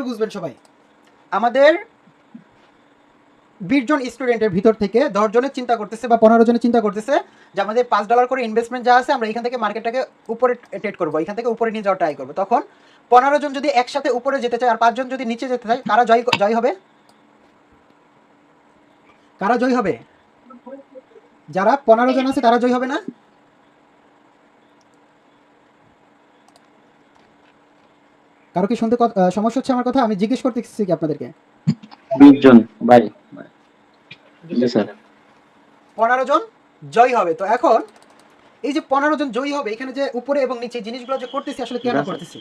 একটু বুঝবেন সবাই। আমাদের 20 জন স্টুডেন্টের ভিতর থেকে 10 জনের চিন্তা করতেছে বা 15 জনের চিন্তা করতেছে যে আমাদের $5 করে ইনভেস্টমেন্ট যা আছে আমরা এখান থেকে মার্কেটটাকে উপরে ট্রেড করবো, এখান থেকে উপরে নিয়ে যাওয়ার ট্রাই করবো। তখন 15 জন যদি একসাথে উপরে যেতে চায় আর 5 জন যদি নিচে যেতে চায়, কারা জয় হবে? কারা জয় হবে? যারা 15 জন আছে তারা জয় হবে না? কারো কি শুনতে সমস্যা হচ্ছে আমার কথা? আমি জিজ্ঞেস করতেছি কি আপনাদেরকে? 20 জন ভাই। জি স্যার। 15 জন জয় হবে। তো এখন এই যে 15 জন জয়ী হবে, এখানে যে উপরে এবং নিচে জিনিসগুলো যে করতেছি আসলে কেন করতেছি?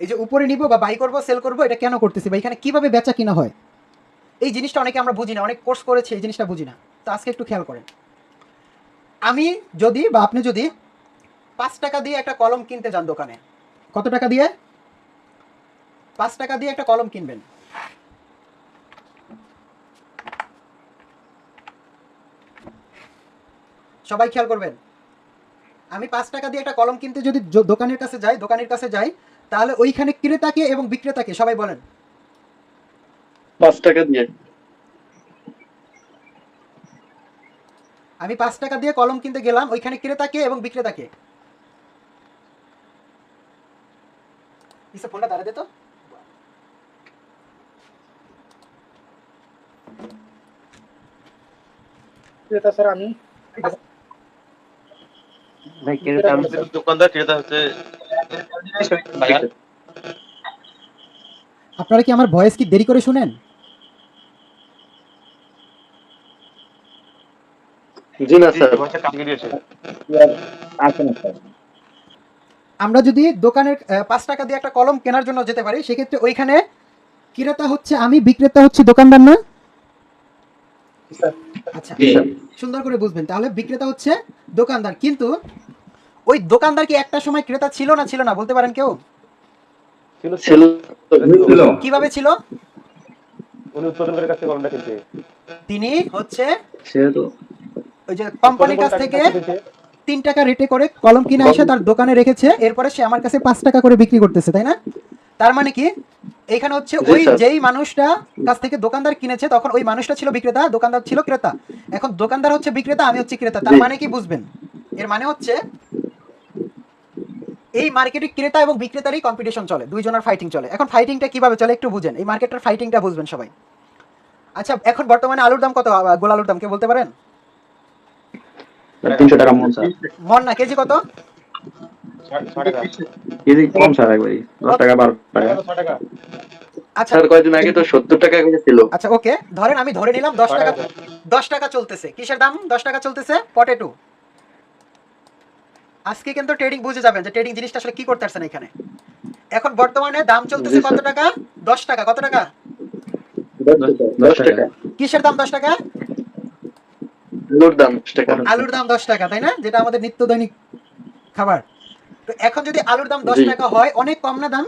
এই যে উপরে নিব বা বাই করব সেল করব, এটা কেন করতেছি বা এখানে কিভাবে বেচা কিনা হয়, এই জিনিসটা অনেকে আমরা বুঝি না, অনেক কোর্স করেছি এই জিনিসটা বুঝি না। তো আজকে একটু খেয়াল করেন। আমি যদি বা আপনি যদি 5 টাকা দিয়ে একটা কলম কিনতে যান দোকানে, কত টাকা দিয়ে? 5 টাকা দিয়ে একটা কলম কিনবেন। সবাই খেয়াল করবেন। আমি 5 টাকা দিয়ে একটা কলম কিনতে যদি দোকানের কাছে যাই, তাহলে ওইখানে ক্রেতাকে এবং বিক্রেতাকে সবাই বলেন। 5 টাকা দিয়ে। আমি 5 টাকা দিয়ে কলম কিনতে গেলাম, ওইখানে ক্রেতাকে এবং বিক্রেতাকে। ফোনটা দাঁড়াতে তো। ক্রেতা স্যার আমি। ভাই ক্রেতা আমি দোকানদার, ক্রেতা হচ্ছে ভাইয়া। আপনারা কি আমার ভয়েস কি দেরি করে শুনেন? জি না স্যার। ভয়েসটা কাটিয়ে দিয়েছে। আসেন স্যার। আমরা যদি দোকানের 5 টাকা দিয়ে একটা কলম কেনার জন্য যেতে পারি, সেক্ষেত্রে ওইখানে ক্রেতা হচ্ছে আমি, বিক্রেতা হচ্ছে দোকানদার না? আচ্ছা, জি স্যার। সুন্দর করে বুঝবেন। তাহলে বিক্রেতা হচ্ছে দোকানদার, কিন্তু ওই দোকানদার কি একটা সময় ক্রেতা ছিল না বলতে পারেন কেউ? ছিল। কিভাবে ছিল? উনি উৎপাদনকারীর কাছে কলমটা কিনছে। তিনি হচ্ছে সে তো ওই যে কোম্পানির কাছ থেকে 3 টাকা রেটে করে কলম কিনে এসে তার দোকানে রেখেছে, এরপরে সে আমার কাছে 5 টাকা করে বিক্রি করতেছে, তাই না? তার মানে কি এখানে হচ্ছে ওই যেই মানুষটা কাছ থেকে দোকানদার কিনেছে তখন ওই মানুষটা ছিল বিক্রেতা, দোকানদার ছিল ক্রেতা। এখন দোকানদার হচ্ছে বিক্রেতা, আমি হচ্ছে ক্রেতা। তার মানে কি বুঝবেন? এর মানে হচ্ছে এই মার্কেটে ক্রেতা এবং বিক্রেতারই কম্পিটিশন চলে, দুইজনের ফাইটিং চলে। এখন ফাইটিংটা কিভাবে চলে একটু বুঝেন, এই মার্কেটের ফাইটিংটা বুঝবেন সবাই। আচ্ছা, এখন বর্তমানে আলুর দাম কত? গোল আলুর দাম কে বলতে পারেন? 300 টাকা মন স্যার। মন না, কেজি কত? 6 টাকা। কেজি কম স্যার একবারই। 10 টাকা 12 টাকা। 6 টাকা। আচ্ছা স্যার কয়েকদিন আগে তো 70 টাকা করে ছিল। আচ্ছা, ওকে, ধরেন আমি ধরে নিলাম 10 টাকা। 10 টাকা চলতেছে। কিসের দাম 10 টাকা চলতেছে? পটেটো। আজকে কিন্তু ট্রেডিং বুঝে যাবেন যে ট্রেডিং জিনিসটা আসলে কি করতে আসছেন এখানে। এখন বর্তমানে দাম চলতেছে কত টাকা? 10 টাকা। কত টাকা? 10 টাকা। কিসের দাম 10 টাকা? আলুর দাম 10 টাকা। আলুর দাম 10 টাকা, তাই না? যেটা আমাদের নিত্য দৈনিক খাবার। তো এখন যদি আলুর দাম 10 টাকা হয়, অনেক কম না দাম?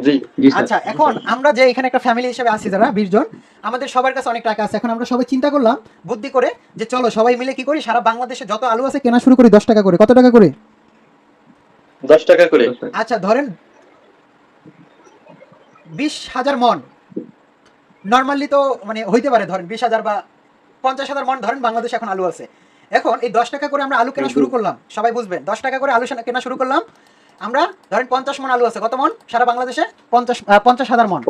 জি জি স্যার। আচ্ছা, এখন আমরা যে এখানে একটা ফ্যামিলি হিসেবে আছি যারা 20 জন, আমাদের সবার কাছে অনেক টাকা আছে। এখন আমরা সবাই চিন্তা করলাম বুদ্ধি করে যে চলো সবাই মিলে কি করি, সারা বাংলাদেশে যত আলু আছে কেনা শুরু করি 10 টাকা করে। কত টাকা করে? 10 টাকা করে। আচ্ছা, ধরেন 20,000 মন। নর্মালি তো মানে হইতে পারে, ধরেন 20,000 বা 50,000 মন ধরেন বাংলাদেশে এখন আলু আছে। এখন এই 10 টাকা করে আমরা আলু কেনা শুরু করলাম, সবাই বুঝবেন। 10 টাকা করে আলু কেনা শুরু করলাম আমরা। ধরেন 50 মন আলু আছে। কত মন সারা বাংলাদেশে? 50,000 মন।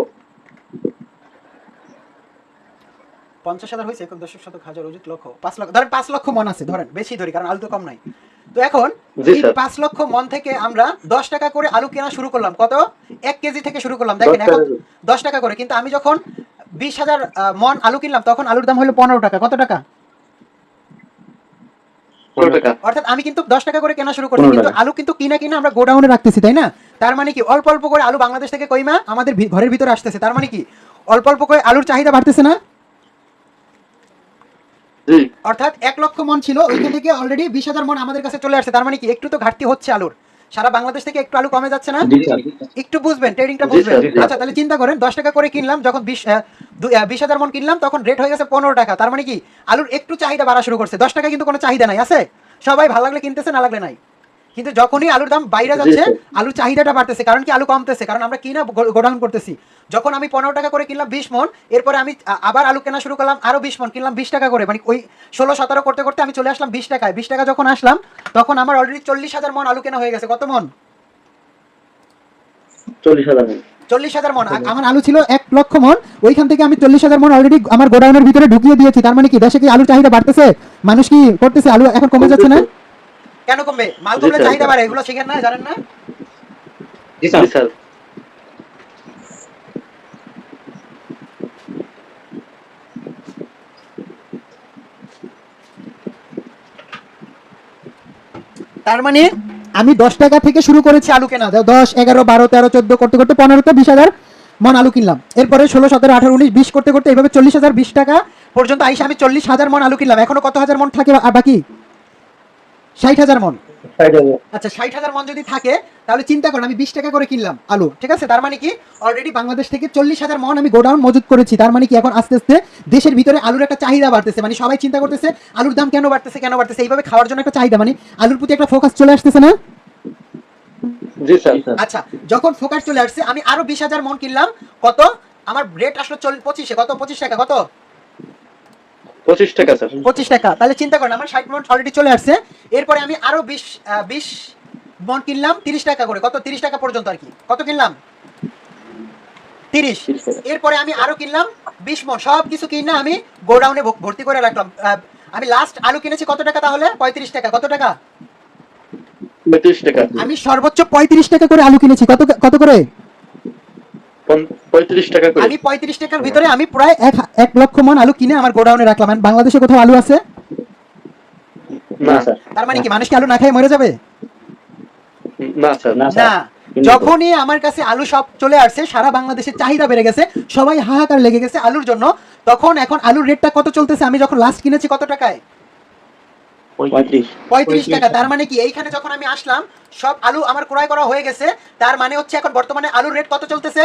50,000 হয়েছে, 1,000 অযুত লক্ষ, 5 লক্ষ, ধরেন 5 লক্ষ মন আছে, ধরেন বেশি ধরি কারণ আলু তো কম নাই। তো এখন এই 5 লক্ষ মন থেকে আমরা 10 টাকা করে আলু কেনা শুরু করলাম। কত? 1 কেজি থেকে শুরু করলাম। দেখেন এখন 10 টাকা করে, কিন্তু আমি যখন 20,000 মন আলু কিনলাম তখন আলুর দাম হলো 15 টাকা। কত টাকা? 15 টাকা। অর্থাৎ আমি কিন্তু 10 টাকা করে কেনা শুরু করছি, কিন্তু আলু কিন্তু কিনা আমরা গোডাউনে রাখতেছি, তাই না? তার মানে কি অল্প অল্প করে আলু বাংলাদেশ থেকে কইমা আমাদের ঘরের ভিতরে আসতেছে। তার মানে কি অল্প অল্প করে আলুর চাহিদা বাড়তেছে না? জি। অর্থাৎ 1 লক্ষ মন ছিল, ওইখান থেকে অলরেডি 20,000 মন আমাদের কাছে চলে আসছে। তার মানে কি একটু তো ঘাটতি হচ্ছে আলুর। সারা বাংলাদেশ থেকে একটু আলু কমে যাচ্ছে না? জি স্যার। একটু বুঝবেন, ট্রেডিংটা বুঝবেন। আচ্ছা, তাহলে চিন্তা করেন 10 টাকা করে কিনলাম, যখন 20,000 মন কিনলাম তখন রেট হয়ে গেছে 15 টাকা। তার মানে কি আলুর একটু চাহিদা বাড়া শুরু করছে। 10 টাকা কিন্তু কোনো চাহিদা নাই, আছে? সবাই ভালো লাগলে কিনতেছে, না লাগলে নাই। কিন্তু যখনই আলুর দাম বাইরে জি, যাচ্ছে স্যার। আলুর চাহিদাটা বাড়তেছে, কারণ কি আলু কমতেছে, কারণ আমরা কিনা গোডাউন করতেছি। যখন আমি 15 টাকা করে কিনলাম 20 মন, এরপরে আমি আবার আলু কেনা শুরু করলাম, আরো 20 মন কিনলাম 20 টাকা করে, মানে ওই 16-17 করতে করতে আমি চলে আসলাম 20 টাকায়। 20 টাকা যখন আসলাম তখন আমার অলরেডি 40,000 মন আলু কেনা হয়ে গেছে। কত মন? 40,000 40,000 মন। আমার আলু ছিল 1 লক্ষ মন, ওইখান থেকে আমি 40,000 মন অলরেডি আমার গোডাউনের ভিতরে ঢুকিয়ে দিয়েছি। তার মানে কি দেশে কি আলুর চাহিদা বাড়তেছে? মানুষ কি করতেছে? আলু এখন কমে যাচ্ছে না? কেন কমবে? মাল কমলে জি, স্যার। চাহিদা বাড়ে, এগুলো শিখেন না, জানেন না? জি স্যার। তার মানে আমি 10 টাকা থেকে শুরু করেছি আলু কেনা, 10, 11, 12, 13, 14 করতে করতে 15 তে 20,000 মন আলু কিনলাম। এরপরে 16, 17, 18, 19, 20 করতে করতে এইভাবে 40,000, 20 টাকা পর্যন্ত আইসা আমি 40,000 মন আলু কিনলাম। এখনো কত হাজার মন থাকে বাকি? 60,000 মন। আচ্ছা, 60,000 মন যদি থাকে তাহলে চিন্তা করেন আমি 20 টাকা করে কিনলাম আলু, ঠিক আছে? তার মানে কি অলরেডি বাংলাদেশ থেকে 40,000 মন আমি গোডাউন মজুত করেছি। তার মানে কি এখন আস্তে আস্তে দেশের ভিতরে আলুর একটা চাহিদা বাড়তেছে, মানে সবাই চিন্তা করতেছে আলুর দাম কেন বাড়তেছে, কেন বাড়তেছে, এইভাবে খাওয়ার জন্য একটা চাহিদা, মানে আলুর প্রতি একটা ফোকাস চলে আসতেছে না? জি স্যার। আচ্ছা, যখন ফোকাস চলে আসছে আমি আরো 20,000 মন কিনলাম। কত? আমার রেট আসলো 25-এ। কত? 25 টাকা। কত? 25 টাকা স্যার। 25 টাকা। তাহলে চিন্তা করেন আমার 60 মন অলরেডি চলে আসছে। এরপরে আমি আরো 20 মন কিনলাম 30 টাকা করে। কত? 30 টাকা পর্যন্ত আর কি। কত কিনলাম? 30। এরপরে আমি আরো কিনলাম 20 মন। সব কিছু কিনে আমি গোডাউনে ভর্তি করে রাখলাম। আমি লাস্ট আলু কিনেছি কত টাকা তাহলে? 35 টাকা। কত টাকা? 35 টাকা। আমি সর্বোচ্চ 35 টাকা করে আলু কিনেছি। কত কত করে? 35 টাকা করে। আমি 35 টাকার ভিতরে আমি প্রায় 1 লক্ষ মন আলু কিনে আমার গোডাউনে রাখলাম। আর বাংলাদেশে কোথাও আলু আছে? না স্যার। তার মানে কি মানুষ কি আলু না খেয়ে মরে যাবে? না স্যার। না। যখনই আমার কাছে আলু সব চলে আসছে, সারা বাংলাদেশের চাহিদা বেড়ে গেছে, সবাই হাহাকার লেগে গেছে আলুর জন্য, তখন এখন আলুর রেটটা কত চলতেছে? আমি যখন লাস্ট কিনেছি কত টাকায়? 35 টাকা। তার মানে কি এইখানে যখন আমি আসলাম সব আলু আমার ক্রয় করা হয়ে গেছে। তার মানে হচ্ছে এখন বর্তমানে আলুর রেট কত চলতেছে?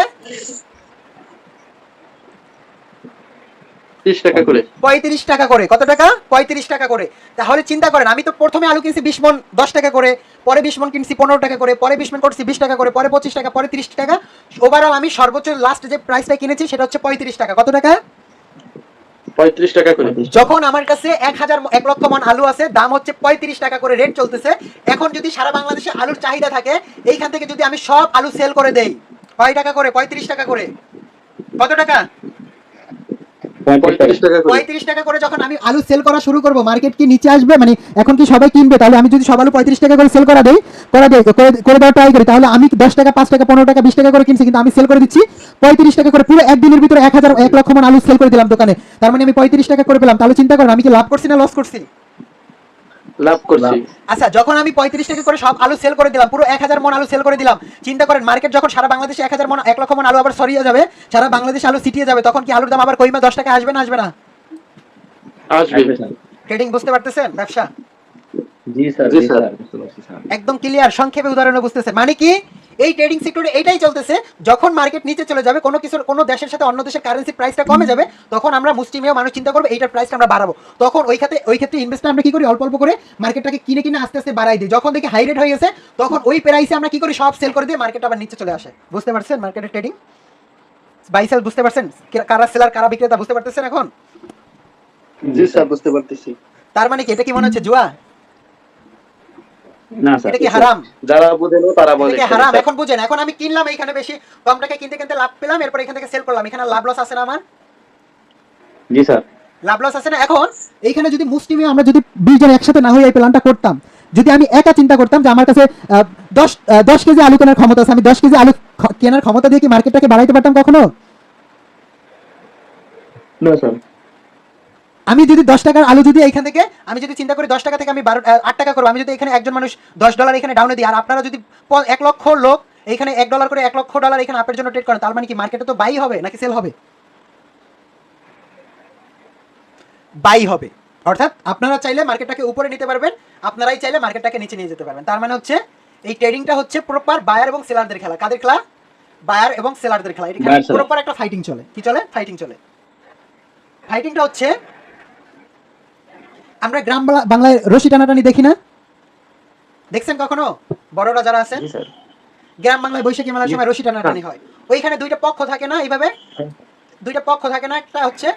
30 টাকা করে। 35 টাকা করে। কত টাকা? 35 টাকা করে। তাহলে চিন্তা করেন আমি তো প্রথমে আলু কিনছি 20 মন 10 টাকা করে, পরে 20 মন কিনছি 15 টাকা করে, পরে 20 মন করছি 20 টাকা করে, পরে 25 টাকা, পরে 30 টাকা। ওভারঅল আমি সর্বোচ্চ লাস্ট যে প্রাইসটা কিনেছি সেটা হচ্ছে 35 টাকা। কত টাকা? 35 টাকা করে। যখন আমার কাছে 1 লক্ষ মন আলু আছে, দাম হচ্ছে 35 টাকা করে রেট চলতেছে। এখন যদি সারা বাংলাদেশে আলুর চাহিদা থাকে, এইখান থেকে যদি আমি সব আলু সেল করে দেই, কয় টাকা করে? 35 টাকা করে। কত টাকা? 35 টাকা করে। 35 টাকা করে যখন আমি আলু সেল করা শুরু করব, মার্কেট কি নিচে আসবে? মানে এখন কি সবাই কিনবে? তাহলে আমি যদি সব আলু 35 টাকা করে সেল করে দেওয়ার ট্রাই করি, তাহলে আমি 10 টাকা, 5 টাকা, 15 টাকা, 20 টাকা করে কিনছি, কিন্তু আমি সেল করে দিচ্ছি 35 টাকা করে। পুরো একদিনের ভিতরে 1 লক্ষ মন আলু সেল করে দিলাম দোকানে। তার মানে আমি 35 টাকা করে পেলাম। তাহলে চিন্তা করেন আমি কি লাভ করছি না লস করছি? লাভ করছি। আচ্ছা, যখন আমি 35 টাকা করে সব আলু সেল করে দিলাম, পুরো 1000 মন আলু সেল করে দিলাম, চিন্তা করেন মার্কেট যখন সারা বাংলাদেশে 1000 মন 1 লক্ষ মন আলু আবার ছড়িয়ে যাবে, সারা বাংলাদেশে আলু ছিটিয়ে যাবে, তখন কি আলুর দাম আবার কইমা 10 টাকা আসবে না আসবে না? আসবে। ট্রেডিং বুঝতে পারতেছেন? ব্যবসা জি স্যার, জি জি স্যার। স্যার, বুঝতে পারছি স্যার। একদম ক্লিয়ার, সংক্ষেপে উদাহরণে বুঝতেছেন। মানে কি এই ট্রেডিং সেক্টরে এটাই চলতেছে, যখন মার্কেট নিচে চলে যাবে, কোনো দেশের সাথে অন্য দেশের কারেন্সি প্রাইসটা কমে যাবে, তখন আমরা মুসলিমীয় মানুষ চিন্তা করবো এইটার প্রাইসটা আমরা বাড়াবো। তখন ওই ক্ষেত্রে ইনভেস্টর আমরা কি করি? অল্প অল্প করে মার্কেটটাকে কিনে আস্তে আস্তে বাড়াই দিই। যখন দেখি হাই রেট হয়ে গেছে, তখন ওই প্রাইসে আমরা কি করি? সব সেল করে দিয়ে মার্কেট আবার নিচে চলে আসে। বুঝতে পারছেন মার্কেটের ট্রেডিং? বাই সেল বুঝতে পারছেন? কারা সেলার কারা বিক্রেতা বুঝতে পারতেছেন এখন? জি স্যার, বুঝতে পারতেছি। তার মানে কি এটা কি মনে হচ্ছে জুয়া? না স্যার, এটা কি হারাম? যারা বুঝেন তারা বলে। এটা কি হারাম? এখন বুঝেন। এখন আমি কিনলাম এইখানে বেশি কম টাকায় কিনতে লাভ পেলাম, এরপর এখান থেকে সেল করলাম, এখানে লাভ লস আছে না আমার? জি স্যার। লাভ লস আছে না? এখন এইখানে যদি মুসলিমে আমরা যদি 20 জন একসাথে না হয়ে এই প্ল্যানটা করতাম, যদি আমি একা চিন্তা করতাম যে আমার কাছে 10 কেজি আলু কেনার ক্ষমতা আছে, আমি 10 কেজি আলু কেনার ক্ষমতা দিয়ে কি মার্কেটটাকে বাড়াইতে পারতাম কখনো? না স্যার। আমি যদি 10 টাকার আলু যদি এইখান থেকে আমি যদি চিন্তা করি 10 টাকা থেকে আমি 8 টাকা করবো, আমি যদি এখানে একজন মানুষ $10 এখানে ডাউনে দিই, আর আপনারা যদি 1 লক্ষ লোক এইখানে $1 করে $1 লক্ষ এখানে আপের জন্য ট্রেড করেন, তার মানে কি মার্কেটে তো বাই হবে নাকি সেল হবে? বাই হবে। অর্থাৎ আপনারা চাইলে মার্কেটটাকে উপরে নিতে পারবেন, আপনারাই চাইলে মার্কেটটাকে নিচে নিয়ে যেতে পারবেন। তার মানে হচ্ছে এই ট্রেডিংটা হচ্ছে প্রপার বায়ার এবং সেলারদের খেলা। কাদের খেলা? বায়ার এবং সেলারদের খেলা। এখানে প্রপার একটা ফাইটিং চলে। কি চলে? ফাইটিং চলে। ফাইটিংটা হচ্ছে আমরা গ্রাম বাংলায় রশি টানাটানি দেখি না? দেখছেন কখনো বড়রা যারা আছেন জি স্যার। গ্রাম বাংলায় বৈশাখী মেলার সময় রশি টানাটানি হয়, ওইখানে দুইটা পক্ষ থাকে না এইভাবে, দুইটা পক্ষ থাকে না, একটা হচ্ছে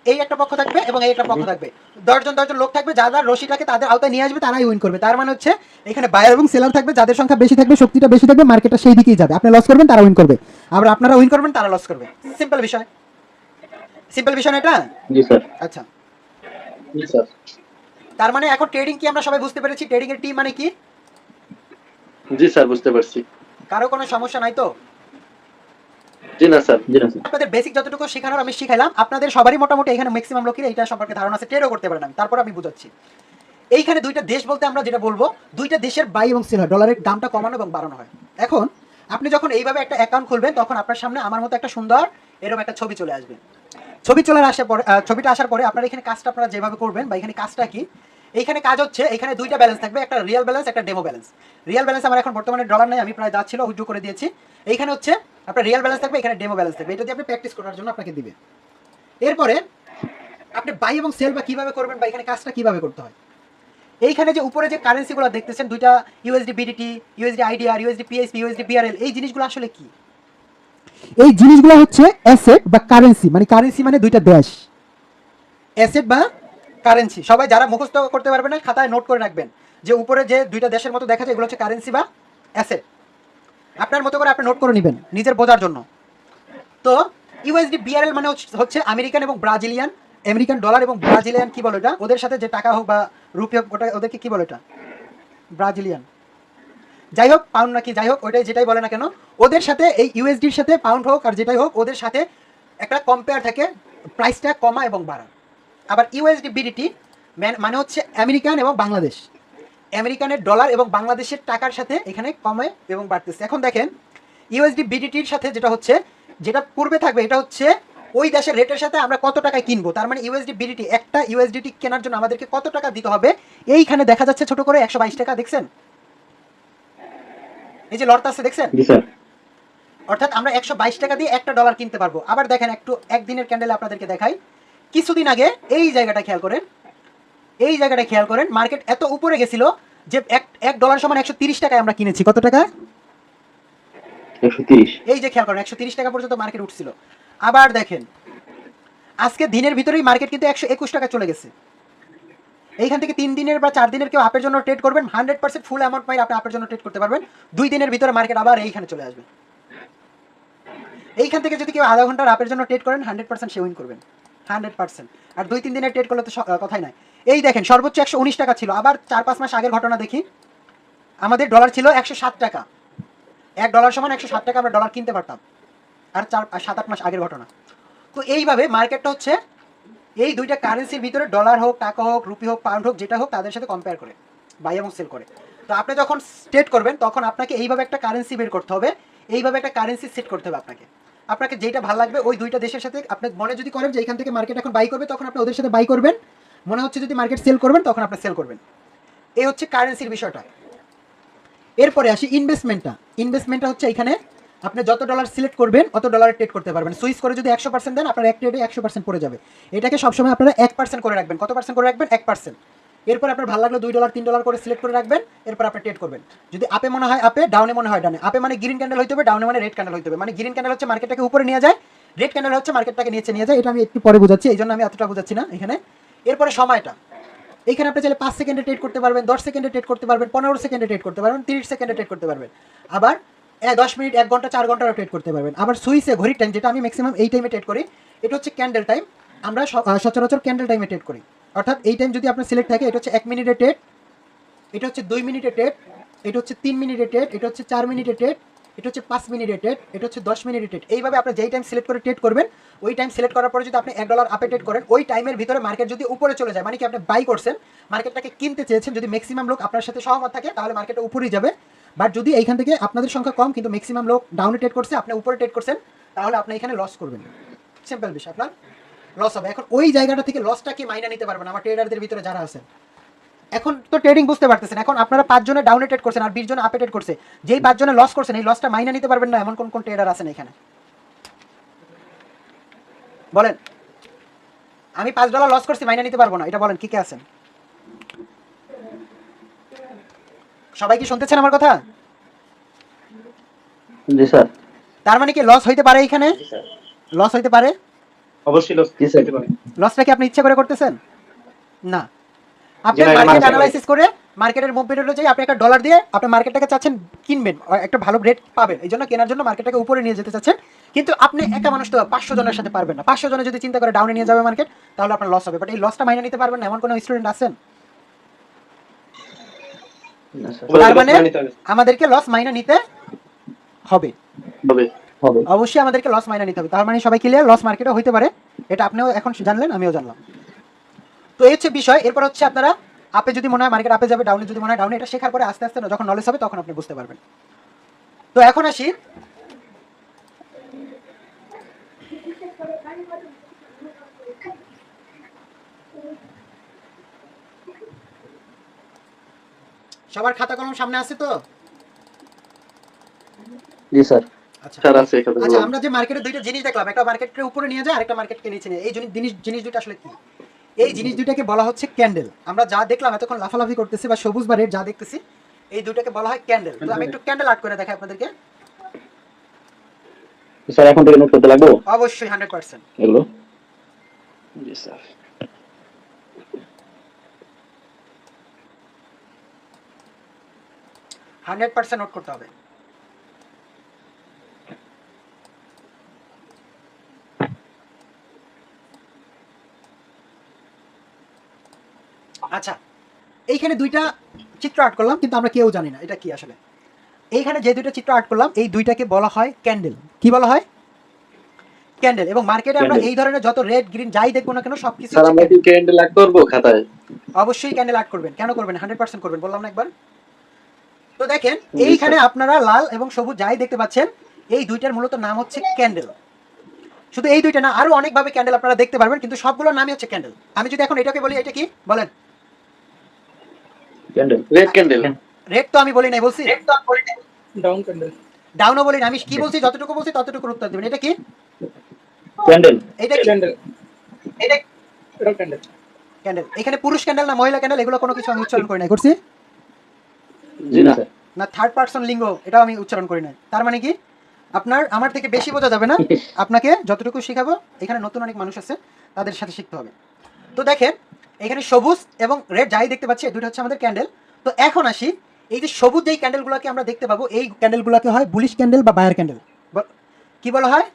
এই একটা পক্ষ থাকবে এবং এই একটা পক্ষ থাকবে, 10 জন লোক থাকবে, যারা রশিটাকে তাদের আওতায় নিয়ে আসবে তারাই উইন করবে। তার মানে হচ্ছে এখানে বায়ার এবং সেলার থাকবে, যাদের সংখ্যা বেশি থাকবে, শক্তিটা বেশি থাকবে, মার্কেটটা সেই দিকেই যাবে। আপনি লস করবেন, তারা উইন করবে, আবার আপনারা উইন করবেন, তারা লস করবে। সিম্পল বিষয়, সিম্পল বিষয় না এটা? জি স্যার। আচ্ছা, জি স্যার। তার মানে এখন ট্রেডিং কি আমরা সবাই বুঝতে পেরেছি? ট্রেডিং এর টি মানে কি? জি স্যার, বুঝতে পারছি। কারো কোনো সমস্যা নাই তো? জি না স্যার। জি না স্যার। আপনাদের বেসিক যতটুকু শেখানোর আমি শিখাইলাম, আপনাদের সবারই মোটামুটি এখানে ম্যাক্সিমাম লোকের এইটা সম্পর্কে ধারণা আছে, ট্রেডও করতে পারেন। আমি তারপর আমি বুঝাচ্ছি। এইখানে দুইটা দেশ বলতে আমরা যেটা বলবো, দুইটা দেশের বাই এবং সেল হয়, ডলারের দামটা কমানো এবং বাড়ানো হয়। এখন আপনি যখন এইভাবে একটা অ্যাকাউন্ট খুলবেন, তখন আপনার সামনে আমার মতো একটা সুন্দর এরকম একটা ছবি চলে আসবে। ছবি চলে আসার পরে ছবিটা আসার পরে আপনার এখানে কাজটা আপনারা যেভাবে করবেন, বা এখানে কাজটা কি, এইখানে কাজ হচ্ছে, এখানে দুইটা ব্যালেন্স থাকবে, একটা রিয়েল ব্যালেন্স, একটা ডেমো ব্যালেন্স। রিয়েল ব্যালেন্স আমার এখন বর্তমানে ডলার নাই, আমি প্রায় যাচ্ছিল উইথড্র করে দিয়েছি। এইখানে হচ্ছে আপনার রিয়েল ব্যালেন্স থাকবে, এখানে ডেমো ব্যালেন্স থাকবে, এটা দিয়ে আপনি প্র্যাকটিস করার জন্য আপনাকে দিবে। এরপরে আপনি বাই এবং সেল বা কিভাবে করবেন, বা এখানে কাজটা কিভাবে করতে হয়, এইখানে যে উপরে যে কারেন্সিগুলো দেখতেছেন, দুইটা USD BDT, USD IDR, USD PSP, USD BRL, এই জিনিসগুলো আসলে কি? এই জিনিসগুলো হচ্ছে অ্যাসেট বা কারেন্সি, মানে কারেন্সি মানে দুইটা দেশ, অ্যাসেট বা কারেন্সি। সবাই যারা মুখস্থ করতে পারবেন না, খাতায় নোট করে রাখবেন যে উপরে যে দুইটা দেশের মতো দেখা যায়, এগুলো হচ্ছে কারেন্সি বা অ্যাসেট। আপনার মতো করে আপনি নোট করে নেবেন নিজের বোঝার জন্য। তো ইউএসডি বিআরএল মানে হচ্ছে আমেরিকান এবং ব্রাজিলিয়ান, আমেরিকান ডলার এবং ব্রাজিলিয়ান কি বলে এটা, ওদের সাথে যে টাকা হোক বা রুপি হোক, ওটা ওদেরকে কি বলে, এটা ব্রাজিলিয়ান, যাই হোক পাউন্ড নাকি যাই হোক, ওইটাই যেটাই বলে না কেন, ওদের সাথে এই ইউএসডির সাথে পাউন্ড হোক আর যেটাই হোক, ওদের সাথে একটা কম্পেয়ার থাকে, প্রাইসটা কমা এবং বাড়া। আবার ইউএসডি বিডিটি মানে হচ্ছে আমেরিকান এবং বাংলাদেশ, আমেরিকানের ডলার এবং বাংলাদেশের টাকার সাথে এখানে কমে এবং বাড়তেছে। এখন দেখেন ইউএসডি বিডিটির সাথে যেটা হচ্ছে, যেটা পূর্বে থাকবে, এটা হচ্ছে ওই দেশের রেটের সাথে আমরা কত টাকায় কিনবো। তার মানে ইউএসডি বিডিটি, একটা ইউএসডিটি কেনার জন্য আমাদেরকে কত টাকা দিতে হবে, এইখানে দেখা যাচ্ছে ছোট করে 122 টাকা, দেখছেন এই যে লড়তা আছে দেখছেন? জি স্যার। অর্থাৎ আমরা 122 টাকা দিয়ে একটা ডলার কিনতে পারবো। আবার দেখেন একটু একদিনের ক্যান্ডেল আপনাদেরকে দেখাই, কিছুদিন আগে এই জায়গাটা খেয়াল করেন, এই জায়গাটা খেয়াল করেন, মার্কেট এত উপরে গেছিল যে এক ডলার সমান 130 টাকায় আমরা কিনেছি। কত টাকা? 130। এই যে খেয়াল করেন, 130 টাকা পর্যন্ত মার্কেট উঠছিল। আবার দেখেন আজকে দিনের ভিতরেই মার্কেট কিন্তু 121 টাকা চলে গেছে। এইখান থেকে 3 দিনের বা 4 দিনের কেউ আপের জন্য ট্রেড করবেন, 100% ফুল অ্যামাউন্ট পাই আপনি আপের জন্য ট্রেড করতে পারবেন। 2 দিনের ভিতরে মার্কেট আবার এইখানে চলে আসবে। এইখান থেকে যদি কেউ আধা ঘন্টার আপের জন্য ট্রেড করেন, 100% সে উইন করবেন, 100%। আর 2-3 দিনের ট্রেড করলে তো কথাই নাই। এই দেখেন সর্বোচ্চ 119 টাকা ছিল। আবার 4-5 মাস আগের ঘটনা দেখি, আমাদের ডলার ছিল 107 টাকা, এক ডলার সমান 107 টাকা আমরা ডলার কিনতে পারতাম। আর 7-8 মাস আগের ঘটনা। তো এইভাবে মার্কেটটা হচ্ছে এই দুইটা কারেন্সির ভিতরে, ডলার হোক, টাকা হোক, রুপি হোক, পাউন্ড হোক, যেটা হোক, তাদের সাথে কম্পেয়ার করে বাই এবং সেল করে। তো আপনি যখন ট্রেড করবেন, তখন আপনাকে এইভাবে একটা কারেন্সি বের করতে হবে, এইভাবে একটা কারেন্সি সেট করতে হবে আপনাকে। আপনাকে যেটা ভালো লাগবে ওই দুইটা দেশের সাথে আপনি মনে যদি করেন যে এখান থেকে মার্কেট এখন বাই করবে, তখন আপনি ওদের সাথে বাই করবেন। মনে হচ্ছে যদি মার্কেট সেল করবেন, তখন আপনি সেল করবেন। এই হচ্ছে কারেন্সির বিষয়টা। এরপরে আসি ইনভেস্টমেন্টটা। ইনভেস্টমেন্টটা হচ্ছে এখানে আপনি যত ডলার সিলেক্ট করবেন অত ডলারে ট্রেড করতে পারবেন। সুইচ করে যদি 100% দেন, আপনার এক ট্রেডে 100% পড়ে যাবে। এটাকে সবসময় আপনারা 1% করে রাখবেন। কত পার্সেন্ট করে রাখবেন? 1%। এরপর আপনার ভালো লাগলো $2 $3 করে সিলেক্ট করে রাখবেন। এরপর আপনি ট্রেড করবেন। যদি আপে মনে হয় আপে, ডাউনে মনে হয় ডাউনে। আপে মানে গ্রিন ক্যান্ডেল হইতে হবে, ডাউনে মানে রেড ক্যান্ডেল হইতে হবে। মানে গ্রিন ক্যান্ডেল হচ্ছে মার্কেটটাকে উপরে নিয়ে যায়, রেড ক্যান্ডেল হচ্ছে মার্কেটটাকে নিচে নিয়ে যায়। এটা আমি একটু পরে বুঝাচ্ছি, এই জন্য আমি এতটা বুঝাচ্ছি না এখানে। এরপরে সময়টা, এইখানে আপনি চাইলে 5 সেকেন্ডে ট্রেড করতে পারবেন, 10 সেকেন্ডে ট্রেড করতে পারবেন, 15 সেকেন্ডে ট্রেড করতে পারবেন, 30 সেকেন্ডে ট্রেড করতে পারবেন। আবার 10 মিনিট, 1 ঘন্টা, 4 ঘন্টারও ট্রেড করতে পারবেন। আবার সুইচে ঘড়ির টাইম, যেটা আমি ম্যাক্সিমাম এই টাইমে ট্রেড করি, এটা হচ্ছে ক্যান্ডেল টাইম। আমরা সচরাচর ক্যান্ডেল টাইমে ট্রেড করি। অর্থাৎ এই টাইম যদি আপনার সিলেক্ট থাকে, এটা হচ্ছে 1 মিনিটে ট্রেড, এটা হচ্ছে 2 মিনিটে ট্রেড, এটা হচ্ছে 3 মিনিটে ট্রেড, এটা হচ্ছে 4 মিনিটে ট্রেড, এটা হচ্ছে 5 মিনিটে ট্রেড, এটা হচ্ছে 10 মিনিটে ট্রেড। এইভাবে আপনি যেই টাইম সিলেক্ট করে ট্রেড করবেন, ওই টাইম সিলেক্ট করার পরে যদি আপনি $1 আপে ট্রেড করেন, ওই টাইমের ভিতরে মার্কেট যদি উপরে চলে যায়, মানে কি আপনি বাই করছেন, মার্কেটটাকে কিনতে চেয়েছেন, যদি ম্যাক্সিমাম লোক আপনার সাথে সহমত থাকে, তাহলে মার্কেটটা উপরেই যাবে। বাট যদি এইখান থেকে আপনাদের সংখ্যা কম কিন্তু ম্যাক্সিমাম লোক ডাউনে ট্রেড করছে, আপনি উপরে ট্রেড করছেন, তাহলে আপনি এখানে লস করবেন। সিম্পল বিষয়, আপনার লস হবে। এখন ওই জায়গাটা থেকে লসটা কি মাইনা নিতে পারবেন আমার ট্রেডারদের ভিতরে যারা আছেন? এখন তো ট্রেডিং বুঝতে পারতেছেন। এখন আপনারা 5 জনে ডাউনে ট্রেড করছেন আর 20 জন আপে ট্রেড করছে, যেই 5 জনে লস করছেন, এই লসটা মাইনা নিতে পারবেন না এমন কোন কোন ট্রেডার আছেন এখানে বলেন? আমি $5 লস করছি, মাইনা নিতে পারবো না, এটা বলেন, কি কে আছেন? সবাই কি শুনতেছেন আমার কথা? জি স্যার। তার মানে কি লস হইতে পারে এখানে? লস হইতে পারে? অবশ্যই লস জি স্যার। হতে পারে। লসটা কি আপনি ইচ্ছা করে করতেছেন? না। আপনি না, এটা মার্কেট মানতে অ্যানালাইসিস করে মার্কেটের মুভমেন্ট অনুযায়ী আপনি একটা ডলার দিয়ে আপনি মার্কেটটাকে চাচ্ছেন কিনবেন, একটা ভালো রেট পাবেন, এই জন্য কেনার জন্য মার্কেটটাকে উপরে নিয়ে যেতে চাচ্ছেন। কিন্তু আপনি একা মানুষ তো 500 জনের সাথে পারবেন না। 500 জনে যদি চিন্তা করে ডাউনে নিয়ে যাবে মার্কেট, তাহলে আপনার লস হবে। বাট এই লসটা মাইনে নিতে পারবেন না এমন কোনো স্টুডেন্ট আছেন? না স্যার। তার মানে আমাদেরকে লস মাইনে নিতে হবে। হবে। হবে। অবশ্যই আমাদেরকে লস মাইনে নিতে হবে। তার মানে সবাই ক্লিয়ার, লস মার্কেটে হইতে পারে, এটা আপনিও এখন জানলেন, আমিও জানলাম। তো এই হচ্ছে বিষয়। এরপর হচ্ছে আপনারা আপে যদি মনে হয় মার্কেট আপে যাবে, ডাউনে যদি মনে হয় ডাউনে, এটা শেখার পরে আস্তে আস্তে যখন নলেজ হবে তখন আপনি বুঝতে পারবেন। তো এখন আসি সবার খাতা কলম সামনে আছে তো? জি স্যার। আচ্ছা স্যার আছে এখানে। আচ্ছা, আমরা যে মার্কেটে দুইটা জিনিস দেখলাম, একটা মার্কেটের উপরে নিয়ে যায় আর একটা মার্কেটকে নিচে নিয়ে, এই জিনিস দুটো আসলে কি? এই জিনিস দুটাকে বলা হচ্ছে ক্যান্ডেল। আমরা যা দেখলাম এতক্ষণ লাফালাফি করতেছি বা সবুজ বা রেড যা দেখতেছি, এই দুটাকে বলা হয় ক্যান্ডেল। তো আমি একটু ক্যান্ডেল আর্ট করে দেখাই আপনাদেরকে। স্যার এখন থেকে নোট করতে লাগবো অবশ্যই 100%। এগুলো? জি স্যার। 100% নোট করতে হবে। আচ্ছা, এইখানে দুইটা চিত্র আর্ট করলাম, কিন্তু আমরা কেউ জানি না এটা কি আসলে। এইখানে যে দুইটা চিত্র আর্ট করলাম, এই দুইটাকে বলা হয় ক্যান্ডেল। কি বলা হয়? ক্যান্ডেল। এবং মার্কেটে আমরা Candle। এই ধরনের যত রেড গ্রিন যাই দেখবো না কেন সবকিছু স্যার হচ্ছে আমরা কি candle। ক্যান্ডেল আর্ট করব খাতায়? অবশ্যই ক্যান্ডেল আর্ট করবেন। কেন করবেন? 100% করবেন, বললাম না একবার। তো দেখেন জি, এইখানে স্যার। আপনারা লাল এবং সবুজ যাই দেখতে পাচ্ছেন, এই দুইটার মূলত নাম হচ্ছে ক্যান্ডেল। শুধু এই দুইটা না, আরো অনেকভাবে ক্যান্ডেল আপনারা দেখতে পারবেন, কিন্তু সবগুলোর নামই হচ্ছে ক্যান্ডেল। আমি যদি এখন এটাকে বলি, এটা কি বলেন? ক্যান্ডেল। Red candle. রেড তো আমি বলি নাই, বলছি ডাউন ক্যান্ডেল। ডাউনও বলি না। আমি কি বলছি, যতটুকু বলছি ততটুকুর উত্তর দিবেন। এটা কি? ক্যান্ডেল। এটা কি? ক্যান্ডেল। এটা ক্যান্ডেল। ক্যান্ডেল। এখানে পুরুষ ক্যান্ডেল না মহিলা ক্যান্ডেল এগুলো কোনো কিছু আমি উচ্চারণ করি নাই, করছি জি না। স্যার। না। থার্ড পারসন লিঙ্গ এটাও আমি উচ্চারণ করি নাই। তার মানে কি, আপনার আমার থেকে বেশি বোঝা যাবে না, আপনাকে যতটুকু শেখাবো, এখানে নতুন অনেক মানুষ আছে, তাদের সাথে শিখতে হবে। তো দেখেন এখানে সবুজ এবং রেড যাই দেখতে পাচ্ছি, এই দুটো হচ্ছে আমাদের ক্যান্ডেল। তো এখন আসি, এই যে সবুজ যেই ক্যান্ডেলগুলোকে আমরা দেখতে পাবো, এই ক্যান্ডেলগুলোকে হয় বুলিশ ক্যান্ডেল বা বায়ার ক্যান্ডেল। কি বলা হয়?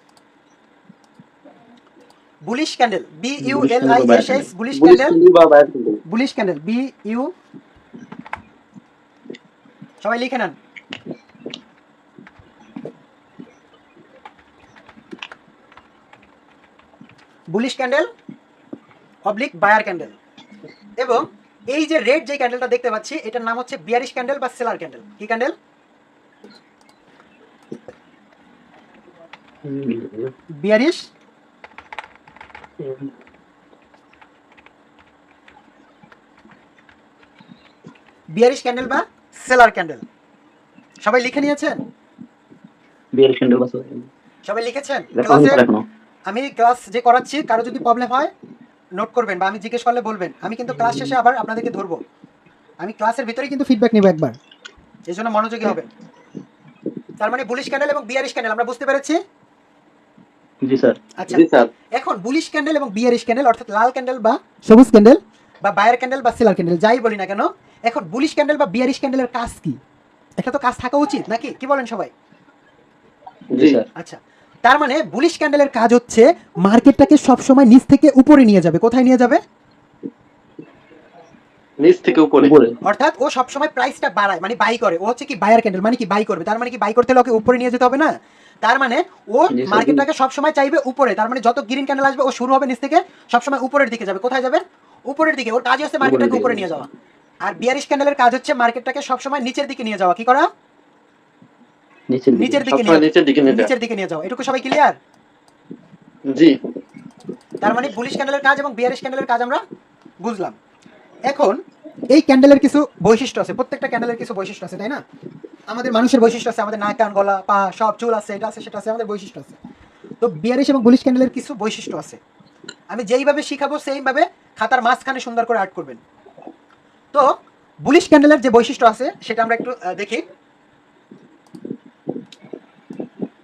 Bullish candle, BULISH, bullish bullish candle. Candle বা buyer candle. Bullish candle, BU, সবাই লিখে নেন। Bullish candle oblique buyer candle. এবং এই যে রেড যে ক্যান্ডেলটা দেখতে পাচ্ছি, এটার নাম হচ্ছে বিয়ারিশ ক্যান্ডেল বা সেলার ক্যান্ডেল। কি ক্যান্ডেল? বিয়ারিশ বিয়ারিশ ক্যান্ডেল বা সেলার ক্যান্ডেল। সবাই লিখে নিয়েছেন? বিয়ের ক্যান্ডেল আছে। সবাই লিখেছেন? লেখা হয়নি ক্লাসে স্যার এখনো। আমি ক্লাস যে করাচ্ছি, কারো যদি প্রবলেম হয় নোট করবেন বা আমি জিজ্ঞেস করলে বলবেন। আমি কিন্তু ক্লাস শেষে আবার আপনাদেরকে ধরবো। আমি ক্লাসের ভিতরে কিন্তু ফিডব্যাক নেব একবার, এই জন্য মনোযোগী হবেন। তার মানে বুলিশ ক্যান্ডেল এবং বিয়ারিশ ক্যান্ডেল আমরা বুঝতে পেরেছি। জি স্যার। আচ্ছা, জি স্যার। এখন বুলিশ ক্যান্ডেল এবং বিয়ারিশ ক্যান্ডেল অর্থাৎ লাল ক্যান্ডেল বা সবুজ ক্যান্ডেল বা বায়ার ক্যান্ডেল বা সেলার ক্যান্ডেল যাই বলি না কেন, এখন বুলিশ ক্যান্ডেল বা বিয়ারিশ ক্যান্ডেলের কাজ কি? একটা তো কাজ থাকা উচিত নাকি, কি বলেন সবাই? জি স্যার। আচ্ছা, তার মানে বুলিশ ক্যান্ডেলের কাজ হচ্ছে মার্কেটটাকে সবসময় নিচ থেকে উপরে নিয়ে যাবে। কোথায় নিয়ে যাবে? নিচ থেকে উপরে। উপরে। অর্থাৎ ও সবসময় প্রাইসটা বাড়ায়, মানে বাই করে। ও হচ্ছে কি বায়ার ক্যান্ডেল, মানে কি বাই করবে। তার মানে কি বাই করতে হলে ওকে উপরে নিয়ে যেতে হবে না? তার মানে ও জি স্যার। মার্কেটটাকে সবসময় চাইবে উপরে। তার মানে যত গ্রিন ক্যান্ডেল আসবে ও শুরু হবে নিচ থেকে, সবসময় উপরের দিকে যাবে। কোথায় যাবে? উপরের দিকে। ওর কাজ হচ্ছে মার্কেটটাকে উপরে নিয়ে যাওয়া। আর বিয়ারিশ ক্যান্ডেলের কাজ হচ্ছে মার্কেটটাকে সবসময় নিচের দিকে নিয়ে যাওয়া। কি করা? নিচের দিকে। নিচের দিকে সবসময় নিয়ে নিচের দিকে নিয়ে যাওয়া। নিচের দিকে নিয়ে যাওয়া। এটুকু সবাই ক্লিয়ার? জি। তার মানে বুলিশ ক্যান্ডেলের কাজ এবং বিয়ারিশ ক্যান্ডেলের কাজ আমরা বুঝলাম। এখন এই ক্যান্ডেলের কিছু বৈশিষ্ট্য আছে, প্রত্যেকটা ক্যান্ডেলের কিছু বৈশিষ্ট্য আছে, তাই না? আমাদের মানুষের বৈশিষ্ট্য আছে, আমাদের নাক কান গলা পা সব চুল আছে, এটা আছে সেটা আছে, আমাদের বৈশিষ্ট্য আছে। তো বিয়ারিশ এবং বুলিশ ক্যান্ডেলের কিছু বৈশিষ্ট্য আছে। আমি যেইভাবে শিখাবো সেইভাবে খাতার মাঝখানে সুন্দর করে আর্ট করবেন। তো বুলিশ ক্যান্ডেলের যে বৈশিষ্ট্য আছে সেটা আমরা একটু দেখি।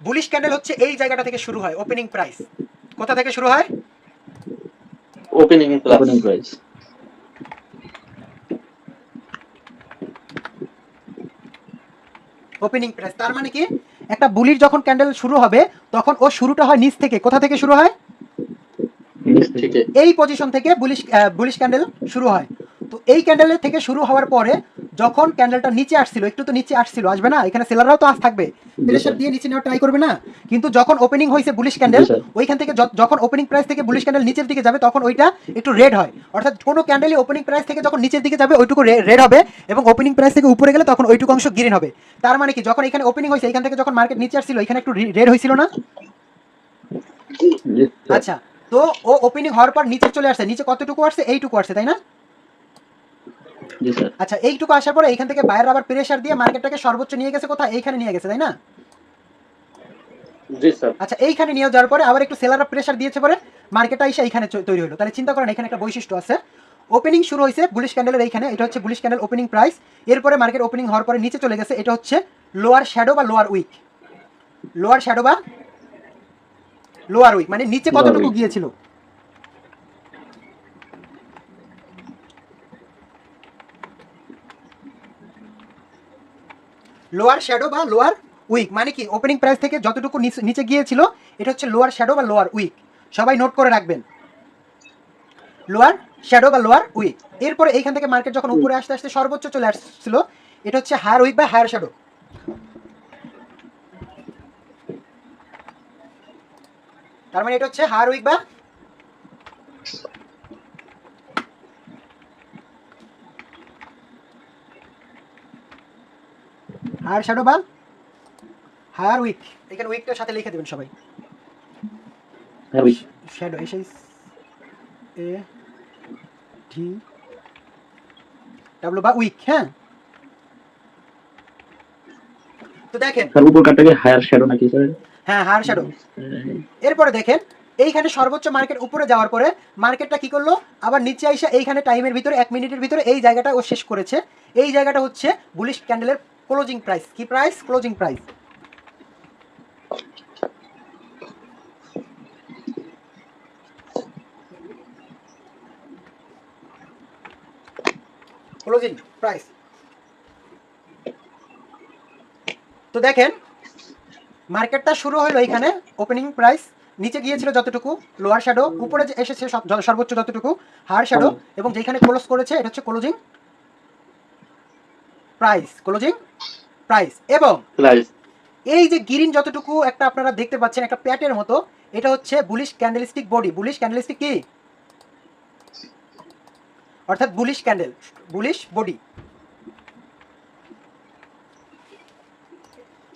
বুলিশ ক্যান্ডেল হচ্ছে এই জায়গাটা থেকে শুরু হয়, ওপেনিং প্রাইস কোথা থেকে শুরু হয়? Opening plus opening price. Opening price তার মানে কি একটা বুলির যখন ক্যান্ডেল শুরু হবে তখন ও শুরুটা হয় নিচ থেকে। কোথা থেকে শুরু হয়? ঠিক এই পজিশন থেকে বুলিশ ক্যান্ডেল শুরু হয়। তো এই ক্যান্ডেলের থেকে শুরু হওয়ার পরে যখন ক্যান্ডেলটা নিচে আসছিল, একটু তো নিচে আসছিল, আসবে না? এখানে সেলাররাও তো থাকবে, প্রেসার দিয়ে নিচে নেওয়ার ট্রাই করবে না? কিন্তু যখন ওপেনিং হয়েছে বুলিশ ক্যান্ডেল, জি, স্যার। ওইখান থেকে যখন ওপেনিং প্রাইস থেকে বুলিশ ক্যান্ডেল নিচের দিকে যাবে তখন ওইটা একটু রেড হয়। অর্থাৎ কোনো ক্যান্ডেলই ওপেনিং প্রাইস থেকে যখন নিচের দিকে যাবে ওইটুকু রেড হবে, এবং ওপেনিং প্রাইস থেকে উপরে গেলে তখন ওইটুকু অংশ গ্রিন হবে। তার মানে কি যখন এখানে ওপেনিং হয়েছে এখান থেকে যখন মার্কেট নিচে আসছিল এখানে একটু রেড হয়েছিল না? জি, স্যার। আচ্ছা, তো ও ওপেনিং হওয়ার পর নিচে চলে আসছে, নিচে কতটুকু আসছে? এইটুকু আসছে, তাই না? জি, স্যার। আচ্ছা, এইটুকু আসার পরে এইখান থেকে বাইরের আবার প্রেসার দিয়ে মার্কেটটাকে সর্বোচ্চ নিয়ে গেছে কোথায়? এইখানে নিয়ে গেছে, তাই না? জি স্যার। আচ্ছা, এইখানে নিয়ে যাওয়ার পরে আবার একটু সেলাররা প্রেসার দিয়েছে পরে মার্কেটটা এসে এইখানে তৈরি হলো। তাহলে চিন্তা করেন এখানে একটা বৈশিষ্ট্য আছে। ওপেনিং শুরু হয়েছে বুলিশ ক্যান্ডেলের এইখানে, এটা হচ্ছে বুলিশ ক্যান্ডেল ওপেনিং প্রাইস। এরপরে মার্কেট ওপেনিং হওয়ার পরে নিচে চলে গেছে, এটা হচ্ছে লোয়ার শ্যাডো বা লোয়ার উইক। লোয়ার শ্যাডো বা লোয়ার উইক মানে নিচে কতটুকু গিয়েছিল? লোয়ার শ্যাডো বা লোয়ার উইক মানে কি ওপেনিং প্রাইস থেকে যতটুকু নিচে গিয়েছিল এটা হচ্ছে লোয়ার শ্যাডো বা লোয়ার উইক। সবাই নোট করে রাখবেন, লোয়ার শ্যাডো বা লোয়ার উইক। এরপরে এইখান থেকে মার্কেট যখন উপরে আসতে আসতে সর্বোচ্চ চলে আসছিল এটা হচ্ছে হায়ার উইক বা হায়ার শ্যাডো। তার মানে এটা হচ্ছে হায়ার উইক বা হায়ার শ্যাডো বা হায়ার উইক। এখানে উইকটার সাথে লিখে দেবেন সবাই, হ্যাঁ, ওই। Shadow S A D W বা উইক। হ্যাঁ, তো দেখেন স্যার উপর কাটটাকে হায়ার শ্যাডো নাকি স্যার? হ্যাঁ হায়ার শ্যাডো। এরপরে দেখেন এইখানে সর্বোচ্চ মার্কেট উপরে যাওয়ার পরে মার্কেটটা কি করলো? আবার নিচে আইসা এইখানে টাইমের ভিতরে 1 মিনিটের ভিতরে এই জায়গাটা ও শেষ করেছে। এই জায়গাটা হচ্ছে বুলিশ ক্যান্ডেলের ক্লোজিং প্রাইস। কি price? Closing price. Closing price. তো দেখেন মার্কেটটা শুরু হলো এইখানে ওপেনিং প্রাইস, নিচে গিয়েছিল যতটুকু লোয়ার শ্যাডো, উপরে যে এসেছে সর্বোচ্চ যতটুকু হায়ার শ্যাডো, এবং যেখানে ক্লোজ করেছে এটা হচ্ছে ক্লোজিং প্রাইস। Closing price. এবং প্রাইস এই যে গ্রিন যতটুকু একটা আপনারা দেখতে পাচ্ছেন একটা প্যাটের মতো, এটা হচ্ছে bullish candlestick body. Bullish candlestick কি? অর্থাৎ বুলিশ ক্যান্ডেল, বুলিশ বডি।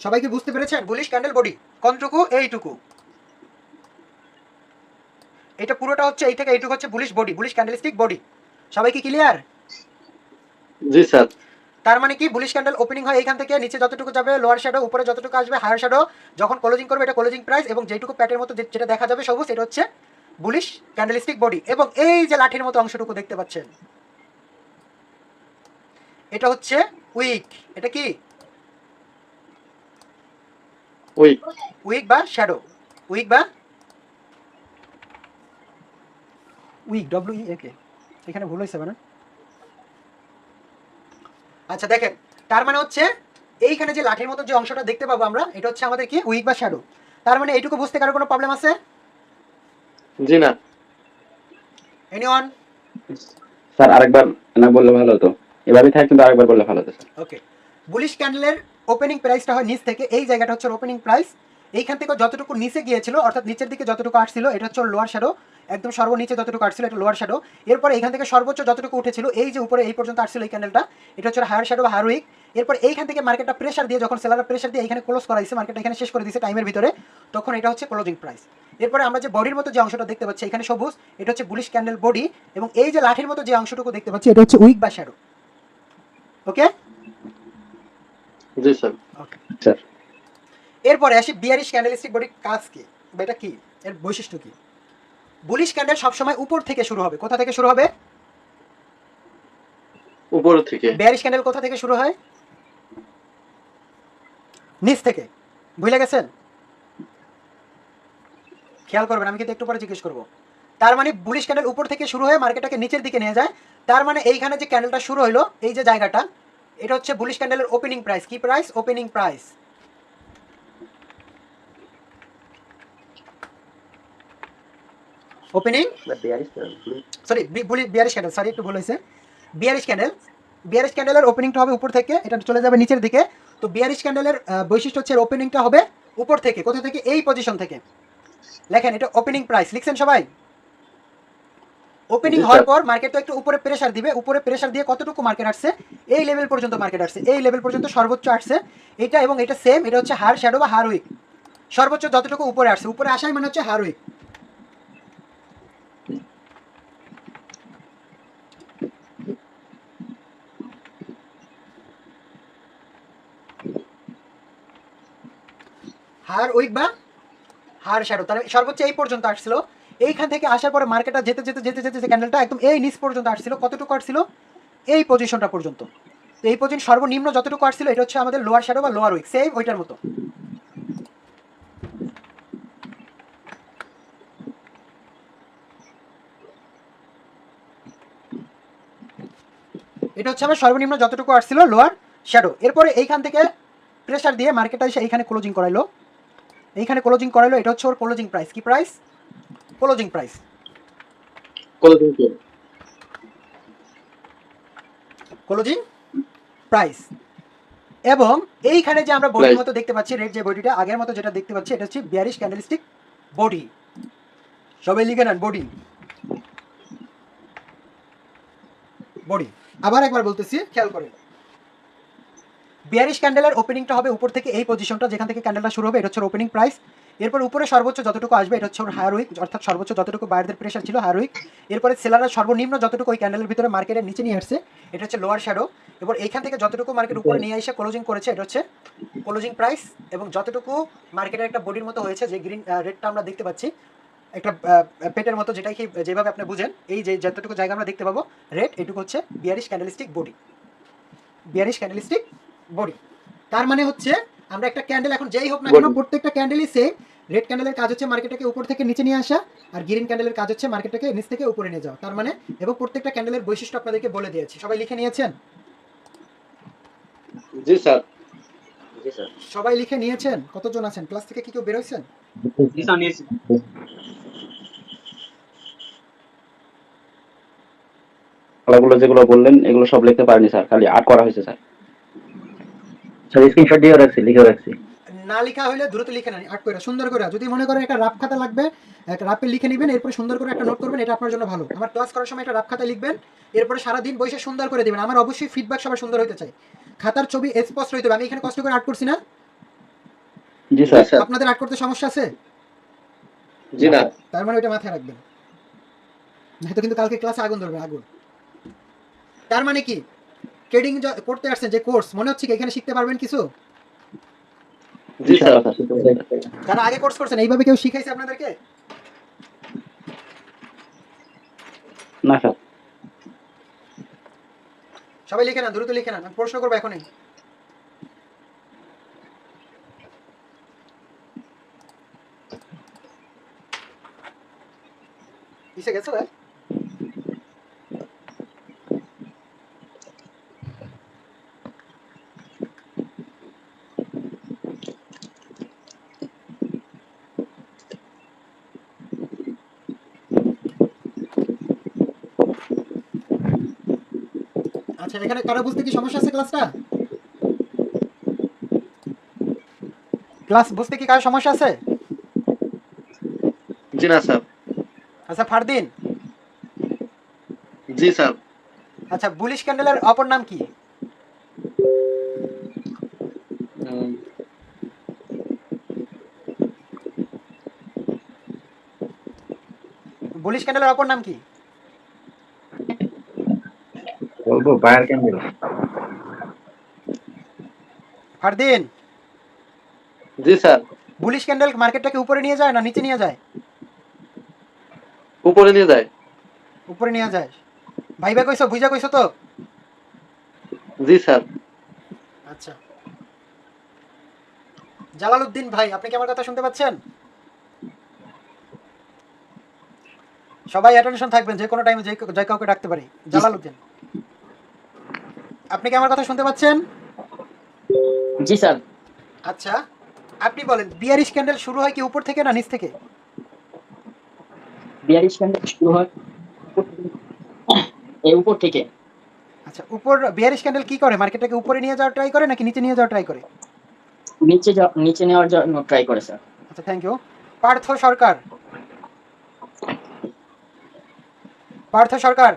সবাইকে বুঝতে পেরেছেন? বুলিশ ক্যান্ডেল বডি কতটুকু? এইটুকু। এটা পুরোটা হচ্ছে এই থেকে এইটুকু হচ্ছে bullish body, bullish candlestick body. সবাই কি ক্লিয়ার? জি স্যার। তার মানে কি বুলিশ ক্যান্ডেল ওপেনিং হয় এইখান থেকে, নিচে যতটুকু যাবে লোয়ার শ্যাডো, উপরে যতটুকু আসবে হায়ার শ্যাডো, যখন ক্লোজিং করবে এটা ক্লোজিং প্রাইস, এবং যেটুকু প্যাটের মতো যেটা দেখা যাবে সবুজ এটা হচ্ছে বুলিশ ক্যান্ডেলস্টিক বডি। এবং এই যে লাঠির মতো অংশটুকু দেখতে পাচ্ছেন এটা হচ্ছে উইক। এটা কি? উইক। উইক বা শ্যাডো। উইক বা উইক, ডব্লিউ ই একে, এখানে ভুল হয়েছে মানে। আচ্ছা দেখেন, তার মানে হচ্ছে এইখানে যে লাঠির মতো যে অংশটা দেখতে পাবো আমরা এটা হচ্ছে আমাদের কি? উইক বা শ্যাডো। তার মানে এইটুকু বুঝতে কারো কোনো প্রবলেম আছে? জি না। এনিওয়ান? স্যার আরেকবার না বললে ভালো হতো, এভাবে থাকে কিন্তু আরেকবার বললে ভালো হতো স্যার। ওকে, বুলিশ ক্যান্ডেলের ওপেনিং প্রাইসটা হয় নিচ থেকে, এই জায়গাটা হচ্ছে ওপেনিং প্রাইস। এইখান থেকে যতটুকু নিচে গিয়েছিল অর্থাৎ নিচের দিকে যতটুকু আসছিল এটা হচ্ছে লোয়ার শ্যাডো, একদম সর্বনিচে যতটুকু আসছিল এটা লোয়ার শ্যাডো। এরপরে এইখান থেকে সর্বোচ্চ যতটুকু উঠেছিল এই যে উপরে এই পর্যন্ত আসছিল এই ক্যান্ডেলটা, এটা হচ্ছে হায়ার শ্যাডো বা হায়ার উইক। এরপর এইখান থেকে মার্কেটটা প্রেসার দিয়ে যখন সেলাররা প্রেসার দিয়ে এখানে ক্লোজ করাইছে, মার্কেট এখানে শেষ করে দিয়েছে টাইমের ভিতরে, তখন এটা হচ্ছে ক্লোজিং প্রাইস। এরপরে আমরা যে বডির মতো যে অংশটা দেখতে পাচ্ছি এখানে সবুজ, এটা হচ্ছে বুলিশ ক্যান্ডেল বডি, এবং এই যে লাঠির মতো যে অংশটুকু দেখতে পাচ্ছি এটা হচ্ছে উইক বা শ্যাডো। ওকে জি স্যার। ওকে। স্যার এরপরে আসি বিয়ারিশ ক্যান্ডেলস্টিক বডির কাজ কি বা এটা কি, এর বৈশিষ্ট্য কি? বুলিশ ক্যান্ডেল সবসময় উপর থেকে শুরু হবে। কোথা থেকে শুরু হবে? উপর থেকে। বেয়ারিশ ক্যান্ডেল কোথা থেকে শুরু হয়? নিচ থেকে। ভুলে গেছেন? খেয়াল করবেন, আমি কিন্তু একটু পরে জিজ্ঞেস করবো। তার মানে বুলিশ ক্যান্ডেল উপর থেকে শুরু হয়ে মার্কেটটাকে নিচের দিকে নিয়ে যায়। তার মানে এইখানে যে ক্যান্ডেলটা শুরু হলো, এই যে জায়গাটা, এটা হচ্ছে বুলিশ ক্যান্ডেলের ওপেনিং প্রাইস। কি price? Opening price. Opening sorry bearish candle, sorry একটু ভুল হয়েছে। বিয়ারিশ ক্যান্ডেলের ওপেনিংটা হবে উপর থেকে, এটা চলে যাবে নিচের দিকে। তো বিয়ারিশ ক্যান্ডেলের বৈশিষ্ট্য হচ্ছে ওপেনিংটা হবে উপর থেকে। কোথা থেকে? এই পজিশন থেকে। লেখেন এটা ওপেনিং প্রাইস, লিখছেন সবাই? ওপেনিং জি, হওয়ার স্যার। পর মার্কেট তো একটু উপরে প্রেসার দিবে, উপরে প্রেসার দিয়ে কতটুকু মার্কেট আসছে? এই লেভেল পর্যন্ত মার্কেট আসছে, এই লেভেল পর্যন্ত সর্বোচ্চ আসছে। এটা এবং এটা সেম, এটা হচ্ছে হার শ্যাডো বা হার উইক। সর্বোচ্চ যতটুকু উপরে আসছে, উপরে আসাই মানে হচ্ছে হার উইক। হার উইক বা হার শ্যাডো, তাহলে সর্বোচ্চ এই পর্যন্ত আসছিল। এইখান থেকে আসার পরে মার্কেটটা যেতে যেতে যেতে যেতে যে ক্যান্ডেলটা একদম এই নিচ পর্যন্ত আসছিল, কতটুকু আসছিল? এই পজিশনটা পর্যন্ত। তো এই পজিশন সর্বনিম্ন যতটুকু আসছিল, এটা হচ্ছে আমাদের লোয়ার শ্যাডো বা লোয়ার উইক, সেম ওইটার মতো। এটা হচ্ছে আমার সর্বনিম্ন যতটুকু আসছিল লোয়ার শ্যাডো। এরপরে এইখান থেকে প্রেসার দিয়ে মার্কেটটা এসে এইখানে ক্লোজিং করাইলো, এইখানে ক্লোজিং করাইলো। এটা হচ্ছে ওর ক্লোজিং প্রাইস। কি price? Closing price. Closing price. এবং এইখানে যে আমরা বডির মতো দেখতে পাচ্ছি, রেড যে বডিটা আগের মতো যেটা দেখতে পাচ্ছি, এটা হচ্ছে বিয়ারিশ ক্যান্ডেলস্টিক বডি। সবাই লিখে নেন, বডি। বডি। আবার একবার বলতেছি, খেয়াল করেন। বিয়ারিশ ক্যান্ডেলের ওপেনিংটা হবে উপর থেকে, এই পজিশনটা যেখান থেকে ক্যান্ডেলটা শুরু হবে, এটা হচ্ছে ওপেনিং প্রাইস। এরপর উপরে সর্বোচ্চ যতটুকু আসবে, এটা হচ্ছে ওর হায়ার উইক, অর্থাৎ সর্বোচ্চ যতটুকু বায়ারদের প্রেশার ছিল হায়ার উইক। এরপরে সেলাররা সর্বনিম্ন যতটুকু ওই ক্যান্ডেলের ভিতরে মার্কেটের নিচে নিয়ে আসছে, এটা হচ্ছে লোয়ার শ্যাডো। এবার এইখান থেকে যতটুকু মার্কেট উপরে নিয়ে এসে ক্লোজিং করেছে, এটা হচ্ছে ক্লোজিং প্রাইস। এবং যতটুকু মার্কেটের একটা বডির মতো হয়েছে, যে গ্রিন রেডটা আমরা দেখতে পাচ্ছি, একটা পেটের মতো, যেটাই কি যেভাবে আপনি বুঝেন, এই যে যতটুকু জায়গা আমরা দেখতে পাবো রেড, এটুকু হচ্ছে bearish candlestick body. Bearish candlestick body. তার মানে হচ্ছে আমরা একটা ক্যান্ডেল এখন যেই হোক না কেন, প্রত্যেকটা ক্যান্ডেলই সেম। রেড ক্যান্ডেলের কাজ হচ্ছে মার্কেটটাকে উপর থেকে নিচে নিয়ে আসা, আর গ্রিন ক্যান্ডেলের কাজ হচ্ছে মার্কেটটাকে নিচ থেকে উপরে নিয়ে যাওয়া। তার মানে এবং প্রত্যেকটা ক্যান্ডেলের বৈশিষ্ট্য আপনাদেরকে বলে দিয়েছি। সবাই লিখে নিয়েছেন? জি স্যার। সবাই লিখে নিয়েছেন? কতজন আছেন ক্লাস থেকে? কি কেউ বের হয়েছেন? খেলাগুলো যেগুলো বললেন এগুলো সব লিখতে পারিনি স্যার, খালি আর্ট করা হয়েছে স্যার। স্যার স্ক্রিনশট দিয়ে রাখছি, লিখে রাখছি। না লেখা হলে দ্রুত লিখে নেন, আট করে সুন্দর করে। যদি মনে করেন একটা রাফ খাতা লাগবে, একটা রাফে লিখে নেবেন, এরপরে সুন্দর করে একটা নোট করবেন, এটা আপনার জন্য ভালো। আমার ক্লাস করার সময় একটা রাফ খাতায় লিখবেন, এরপরে সারাদিন বসে সুন্দর করে দেবেন। আমার অবশ্যই ফিডব্যাক সবার সুন্দর হতে চাই, খাতার ছবি স্পষ্ট হইতে হবে। আমি এখানে কষ্ট করে আর্ট করছি না? জি স্যার। আপনাদের আর্ট করতে সমস্যা আছে? জি না। তার মানে ওইটা মাথায় রাখবেন, নয়তো কিন্তু কালকে ক্লাসে আগুন ধরবে, আগুন। তার মানে কি, ট্রেডিং করতে আসছেন যে কোর্স, মনে হচ্ছে কি এখানে শিখতে পারবেন কিছু? জি স্যার। যারা আগে কোর্স করছেন, এইভাবে কেউ শিখাইছে আপনাদেরকে? না স্যার। সবাই লিখে নেন, দ্রুত লিখে নেন, আমি প্রশ্ন করবো এখনই। কিসে গেছো ভাই? আচ্ছা, এখানে কারো বুঝতে কি সমস্যা আছে? ক্লাস বুঝতে কি কারো সমস্যা আছে? জি না স্যার। আচ্ছা ফারদিন, জি স্যার। আচ্ছা বুলিশ ক্যান্ডেলের অপর নাম কি? বুলিশ ক্যান্ডেলের অপর নাম কি? বলবো বায়ার ক্যান্ডেল। ফারদিন, জি স্যার। বুলিশ ক্যান্ডেল মার্কেটটাকে উপরে নিয়ে যায় না নিচে নিয়ে যায়? উপরে নিয়ে যায়। উপরে নিয়ে যায়। ভাইবা কইছো, বুঝা কইছো তো? জি স্যার। আচ্ছা, জালালউদ্দিন ভাই, আপনি কি আমার কথা শুনতে পাচ্ছেন? সবাই অ্যাটেনশন থাকবেন, যে কোনো টাইমে যে কাউকে ডাকতে পারি। জালালউদ্দিন, আপনি কি আমার কথা শুনতে পাচ্ছেন? জি স্যার। আচ্ছা, আপনি বলেন, বিয়ার স্ক্যান্ডাল শুরু হয় কি উপর থেকে না নিচ থেকে? বিয়ার স্ক্যান্ডাল শুরু হয় এই উপর থেকে। আচ্ছা, উপর বিয়ার স্ক্যান্ডাল কি করে? মার্কেটটাকে উপরে নিয়ে যাওয়ার ট্রাই করে নাকি নিচে নিয়ে যাওয়ার ট্রাই করে? নিচে নেওয়ার জন্য ট্রাই করে স্যার। আচ্ছা, থ্যাংক ইউ। পার্থ সরকার, পার্থ সরকার,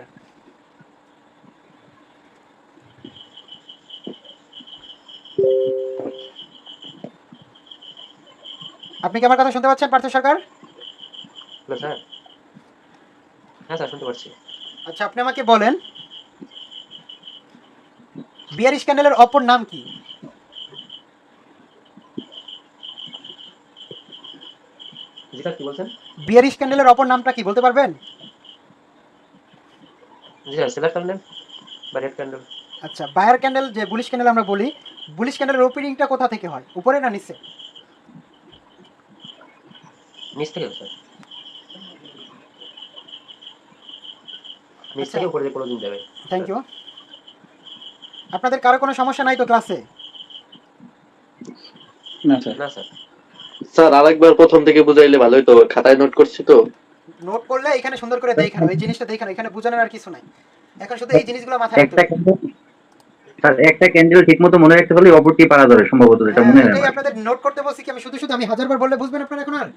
আপনি কি আমার কথা শুনতে পাচ্ছেন? পার্থ সরকার, হ্যালো স্যার। হ্যাঁ স্যার, শুনতে পাচ্ছি। আচ্ছা, আপনি আমাকে বলেন, বিয়ার স্ক্যান্ডালের অপর নাম কি? জি স্যার, কি বলছেন? বিয়ার স্ক্যান্ডালের অপর নামটা কি বলতে পারবেন? জি স্যার, সিলভার ক্যান্ডেল বা রেড ক্যান্ডেল। আচ্ছা, বায়ার ক্যান্ডেল যে বুলিশ ক্যান্ডেল আমরা বলি, বুলিশ ক্যান্ডেলের ওপেনিংটা কোথা থেকে হয়, উপরে না নিচে? নিচ থেকে স্যার, নিচ আচ্ছা, থেকে উপরে কোনো দিন যাবে। Thank you. আপনাদের কারো কোনো সমস্যা নাই তো ক্লাসে? না স্যার। না স্যার। স্যার আরেকবার প্রথম থেকে বুঝাইলে ভালোই তো, খাতায় নোট করছি তো। নোট করলে এখানে সুন্দর করে দেখানো, এই জিনিসটা দেখানো, এখানে বোঝানোর আর কিছু নাই। এখন শুধু এই জিনিসগুলো মাথায় রাখতে একটা হবে। স্যার একটা ক্যান্ডেল ঠিকমতো মনে রাখতে পারলে অপরটি পারা যাবে সম্ভবত, যেটা মনে হয় এটাই আমার। আপনাদের নোট করতে বলছি কি আমি? শুধু শুধু আমি হাজারবার বললে বুঝবেন আপনারা এখন আর?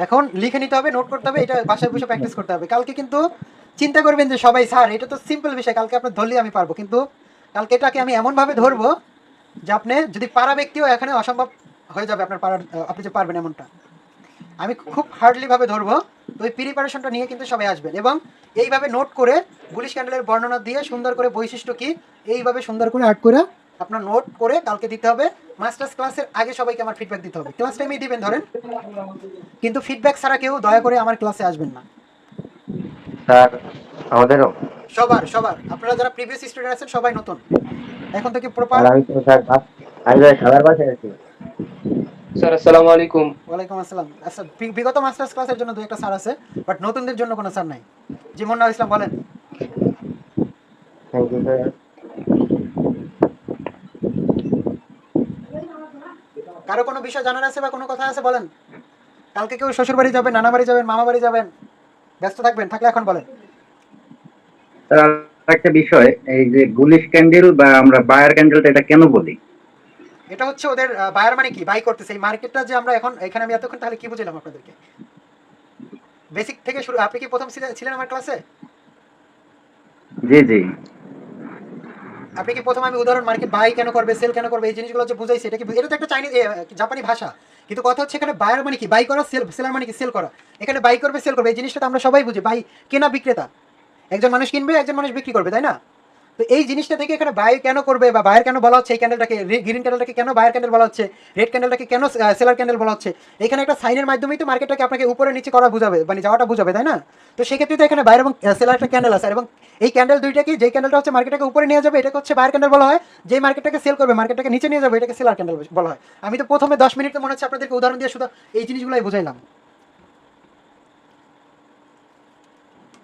এখন লিখে নিতে হবে, নোট করতে হবে, এটা বাসায় বসে প্র্যাকটিস করতে হবে। কালকে কিন্তু চিন্তা করবেন যে সবাই স্যার এটা তো সিম্পল বিষয়, কালকে আপনার ধরলে আমি পারবো, কিন্তু কালকে এটাকে আমি এমনভাবে ধরবো যে আপনি যদি পারা ব্যক্তিও এখানে অসম্ভব হয়ে যাবে আপনার পারার, আপনি যে পারবেন এমনটা। আমি খুব হার্ডলি ভাবে ধরবো। তো ওই প্রিপারেশনটা নিয়ে কিন্তু সবাই আসবেন, এবং এইভাবে নোট করে বুলিশ ক্যান্ডেলের বর্ণনা দিয়ে সুন্দর করে বৈশিষ্ট্য কি এইভাবে সুন্দর করে আর্ট করে আপনার নোট করে কালকে দিতে হবে। মাস্টার্স ক্লাসের আগে সবাইকে আমার ফিডব্যাক দিতে হবে, ক্লাস টাইমেই দিবেন ধরেন, কিন্তু ফিডব্যাক ছাড়া কেউ দয়া করে আমার ক্লাসে আসবেন না। স্যার আমাদেরও। সবার সবার, আপনারা যারা প্রিভিয়াস স্টুডেন্ট আছেন সবাই নতুন, এখন থেকে প্রপার। আমি তো স্যার আমি সাদার পাশে আছি। স্যার আসসালামু আলাইকুম। ওয়ালাইকুম আসসালাম। আচ্ছা, বিগত মাস্টার্স ক্লাসের জন্য দু একটা স্যার আছে, বাট নতুনদের জন্য কোনো স্যার নাই। জি মুন্নাউল ইসলাম বলেন। Thank you sir. কারো কোনো বিষয় জানার আছে বা কোনো কথা আছে বলেন। কালকে কেউ শ্বশুর বাড়ি যাবেন, নানা বাড়ি যাবেন, মামা বাড়ি যাবেন, ব্যস্ত থাকবেন, থাকলে এখন বলেন। স্যার একটা বিষয়, এই যে বুলিশ ক্যান্ডেল বা আমরা বায়ার ক্যান্ডেলটা এটা কেন বলি? এটা হচ্ছে ওদের বায়ার, মানে কি বাই করতেছে এই মার্কেটটা যে আমরা এখন এখানে আমি এতক্ষণ তাহলে কি বুঝলাম আপনাদেরকে? বেসিক থেকে শুরু। আপনি কি প্রথম ছিলেন আমার ক্লাসে? জি জি। আপনি কি প্রথম আমি উদাহরণ মার্কেট বাই কেন করবে, সেল কেন করবে, এই জিনিসগুলো যে বুঝাইছে, এটা কি? এটা তো একটা চাইনিজ জাপানি ভাষা, কিন্তু কথা হচ্ছে এখানে বায়ার মানে কি বাই করা, সেলার মানে কি সেল করা। এখানে বাই করবে, সেল করবে, এই জিনিসটা তো আমরা সবাই বুঝি। বাই কেনা, বিক্রেতা, একজন মানুষ কিনবে, একজন মানুষ বিক্রি করবে, তাই না? তো এই জিনিসটা থেকে এখানে বাই কেন করবে বা বায়ার কেন বলা হচ্ছে, এই ক্যান্ডেলটাকে গ্রিন ক্যান্ডেলটাকে কেন বায়ার ক্যান্ডেল বলা হচ্ছে, রেড ক্যান্ডেলটাকে কেন সেলার ক্যান্ডেল বলা হচ্ছে, এখানে একটা সাইনের মাধ্যমেই তো মার্কেটটাকে আপনাকে উপরে নিচে করা বুঝাবে, মানে যাওয়াটা বুঝাবে, তাই না? তো সেক্ষেত্রে তো এখানে বায়ার এবং সেলার একটা ক্যান্ডেল আছে, এবং এই ক্যান্ডেল দুইটাকে, যেই ক্যান্ডেলটা হচ্ছে মার্কেটটাকে উপরে নিয়ে যাবে এটাকে হচ্ছে বায়ার ক্যান্ডেল বলা হয়, যেই মার্কেটটাকে সেল করবে, মার্কেটটাকে নিচে নিয়ে যাবে, এটাকে সেলার ক্যান্ডেল বলা হয়। আমি তো প্রথমে 10 মিনিট তো মনে হচ্ছে আপনাদেরকে উদাহরণ দিয়ে শুধু এই জিনিসগুলোই বুঝাইলাম।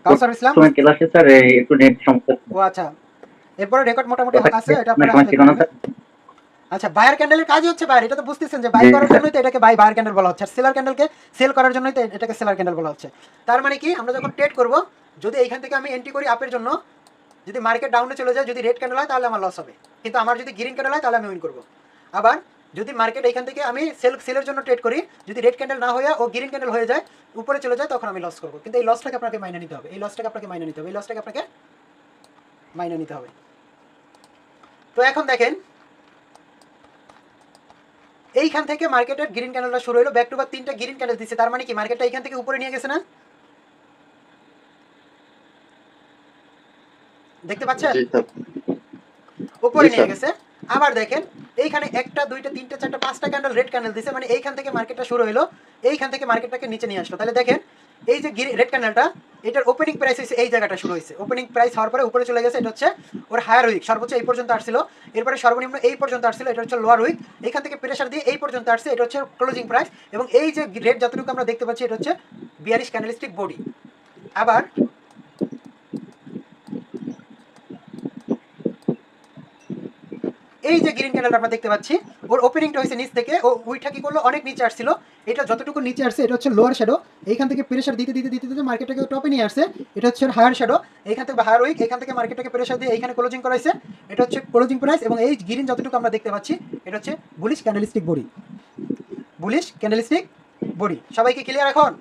কাউসার ইসলাম। তোমার ক্লাসে স্যার একটু নেট সমস্যা। ও আচ্ছা, এরপরে রেকর্ড মোটামুটি আছে, এটা আপনারা তোমার ঠিকানা স্যার? আচ্ছা, বায়ার ক্যান্ডেলের কাজই হচ্ছে বায়ার, এটা তো বুঝতেছেন যে বাই করার জন্যই তো এটাকে বায়ার ক্যান্ডেল বলা হচ্ছে, আর সেলার ক্যান্ডেলকে সেল করার জন্যই তো এটাকে সেলার ক্যান্ডেল বলা হচ্ছে। তার মানে কি, আমরা যখন ট্রেড করব, যদি এইখান থেকে আমি এন্ট্রি করি আপের জন্য, যদি মার্কেট ডাউনে চলে যায়, যদি রেড ক্যান্ডেল হয় তাহলে আমার লস হবে, কিন্তু আমার যদি গ্রিন ক্যান্ডেল হয় তাহলে আমি উইন করব। আবার যদি মার্কেট এইখান থেকে আমি সেলের জন্য ট্রেড করি, যদি রেড ক্যান্ডেল না হয়ে ও গ্রিন ক্যান্ডেল হয়ে যায়, উপরে চলে যায়, তখন আমি লস করবো। কিন্তু এই লসটাকে আপনাকে মাইনে নিতে হবে, এই লসটাকে আপনাকে মাইনে নিতে হবে, এই লসটাকে আপনাকে মাইনে নিতে হবে। তো এখন দেখেন, এইখান থেকে মার্কেটের গ্রিন ক্যান্ডেলটা শুরু হলো, ব্যাক টু ব্যাক 3টা গ্রিন ক্যান্ডেল দিচ্ছে, তার মানে কি মার্কেটটা এইখান থেকে উপরে নিয়ে গেছে না? দেখতে পাচ্ছেন? জি স্যার। উপরে জি, নিয়ে স্যার। গেছে। আবার দেখেন, এইখানে 1টা 2টা 3টা 4টা 5টা ক্যান্ডেল রেড ক্যান্ডেল দিছে, মানে এইখান থেকে মার্কেটটা শুরু হলো, এইখান থেকে মার্কেটটাকে নিচে নিয়ে আসলো। তাহলে দেখেন এই যে রেড ক্যান্ডেলটা, এটার ওপেনিং প্রাইস হচ্ছে এই জায়গাটা শুরু হয়েছে, ওপেনিং প্রাইস হওয়ার পরে উপরে চলে গেছে, এটা হচ্ছে ওর হায়ার উইক, সর্বোচ্চ এই পর্যন্ত আসছিল, এরপরে সর্বনিম্ন এই পর্যন্ত আসছিল, এটা হচ্ছে লোয়ার উইক, এখান থেকে প্রেশার দিয়ে এই পর্যন্ত আসছে, এটা হচ্ছে ক্লোজিং প্রাইস, এবং এই যে রেড যতটুকু আমরা দেখতে পাচ্ছি এটা হচ্ছে বিয়ারিশ ক্যান্ডেলস্টিক বডি। আবার এই যে গ্রিন ক্যান্ডেল আমরা দেখতে পাচ্ছি, ওর ওপেনিংটা হয়েছে নিচ থেকে, ও উইটা কি করলো অনেক নিচে আসছিল, এটা যতটুকু নিচে আসছে এটা হচ্ছে লোয়ার শ্যাডো, এইখান থেকে প্রেশার দিতে দিতে দিতে দিতে মার্কেটটাকে টপে নিয়ে আসছে, এটা হচ্ছে হায়ার শ্যাডো, এইখান থেকে হায়ার উইক, এখান থেকে মার্কেটটাকে প্রেশার দিয়ে এইখানে ক্লোজিং করাইছে, এটা হচ্ছে ক্লোজিং প্রাইস, এবং এই গ্রিন যতটুকু আমরা দেখতে পাচ্ছি এটা হচ্ছে bullish candlestick body, bullish candlestick body. সবাইকে ক্লিয়ার এখন?